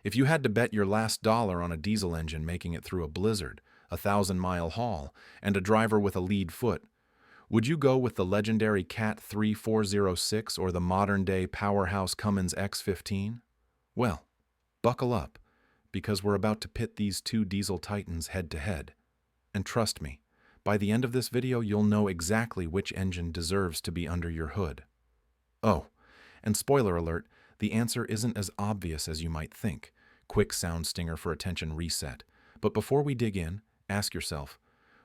If you had to bet your last dollar on a diesel engine making it through a blizzard, a 1,000-mile haul, and a driver with a lead foot, would you go with the legendary Cat 3406 or the modern-day powerhouse Cummins X15? Well, buckle up, because we're about to pit these two diesel titans head-to-head. And trust me, by the end of this video you'll know exactly which engine deserves to be under your hood. Oh, and spoiler alert, the answer isn't as obvious as you might think. Quick sound stinger for attention reset. But before we dig in, ask yourself,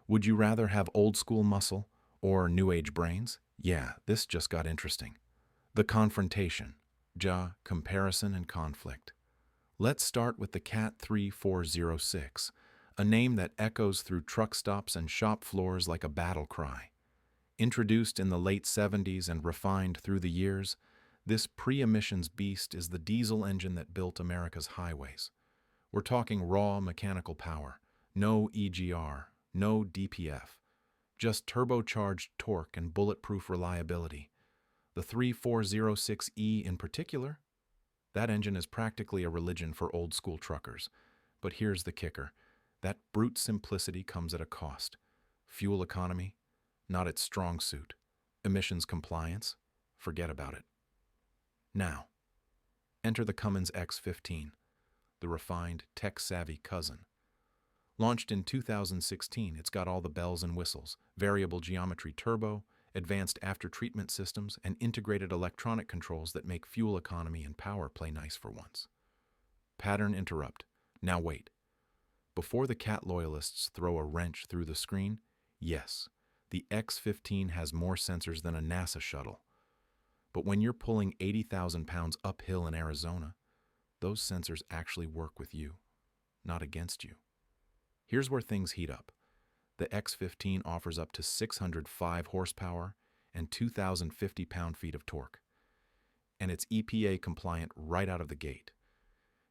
would you rather have old-school muscle or new-age brains? Yeah, this just got interesting. The confrontation. Comparison and conflict. Let's start with the Cat 3406, a name that echoes through truck stops and shop floors like a battle cry. Introduced in the late 70s and refined through the years, this pre-emissions beast is the diesel engine that built America's highways. We're talking raw mechanical power, no EGR, no DPF, just turbocharged torque and bulletproof reliability. The 3406E in particular, that engine is practically a religion for old-school truckers. But here's the kicker. That brute simplicity comes at a cost. Fuel economy, not its strong suit. Emissions compliance, forget about it. Now, enter the Cummins X15, the refined, tech-savvy cousin. Launched in 2016, it's got all the bells and whistles, variable geometry turbo, advanced after-treatment systems, and integrated electronic controls that make fuel economy and power play nice for once. Pattern interrupt. Now wait. Before the Cat loyalists throw a wrench through the screen, yes, the X15 has more sensors than a NASA shuttle. But when you're pulling 80,000 pounds uphill in Arizona, those sensors actually work with you, not against you. Here's where things heat up. The X15 offers up to 605 horsepower and 2,050 pound-feet of torque. And it's EPA compliant right out of the gate.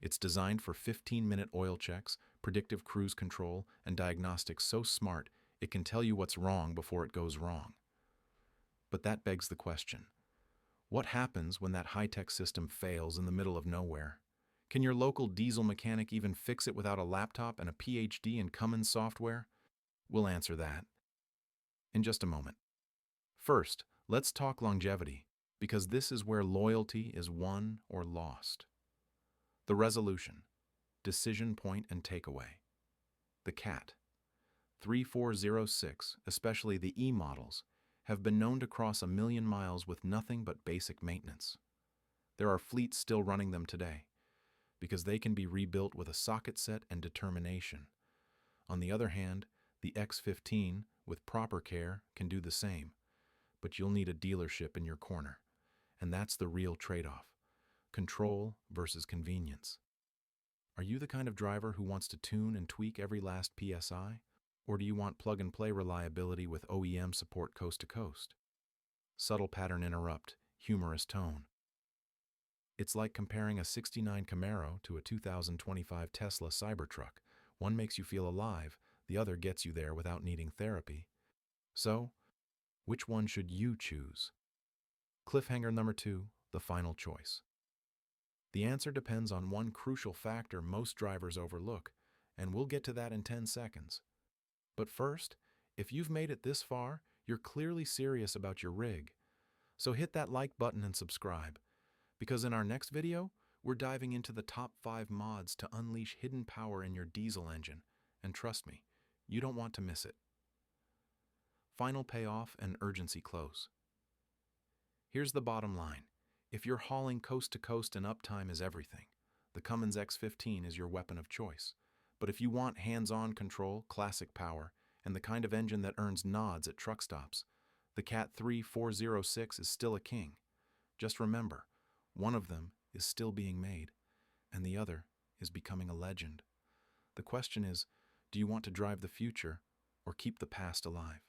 It's designed for 15-minute oil checks, predictive cruise control, and diagnostics so smart it can tell you what's wrong before it goes wrong. But that begs the question. What happens when that high-tech system fails in the middle of nowhere? Can your local diesel mechanic even fix it without a laptop and a PhD in Cummins software? We'll answer that in just a moment. First, let's talk longevity, because this is where loyalty is won or lost. The resolution, decision point and takeaway. The Cat 3406, especially the E models, have been known to cross 1 million miles with nothing but basic maintenance. There are fleets still running them today, because they can be rebuilt with a socket set and determination. On the other hand, the X15, with proper care, can do the same, but you'll need a dealership in your corner, and that's the real trade-off: control versus convenience. Are you the kind of driver who wants to tune and tweak every last PSI, or do you want plug-and-play reliability with OEM support coast to coast? Subtle pattern interrupt, humorous tone. It's like comparing a '69 Camaro to a 2025 Tesla Cybertruck. One makes you feel alive, the other gets you there without needing therapy. So, which one should you choose? Cliffhanger number 2, the final choice. The answer depends on one crucial factor most drivers overlook, and we'll get to that in 10 seconds. But first, if you've made it this far, you're clearly serious about your rig. So hit that like button and subscribe, because in our next video, we're diving into the top 5 mods to unleash hidden power in your diesel engine, and trust me, you don't want to miss it. Final payoff and urgency close. Here's the bottom line. If you're hauling coast to coast and uptime is everything, the Cummins X15 is your weapon of choice. But if you want hands-on control, classic power, and the kind of engine that earns nods at truck stops, the Cat 3406 is still a king. Just remember, one of them is still being made, and the other is becoming a legend. The question is, do you want to drive the future or keep the past alive?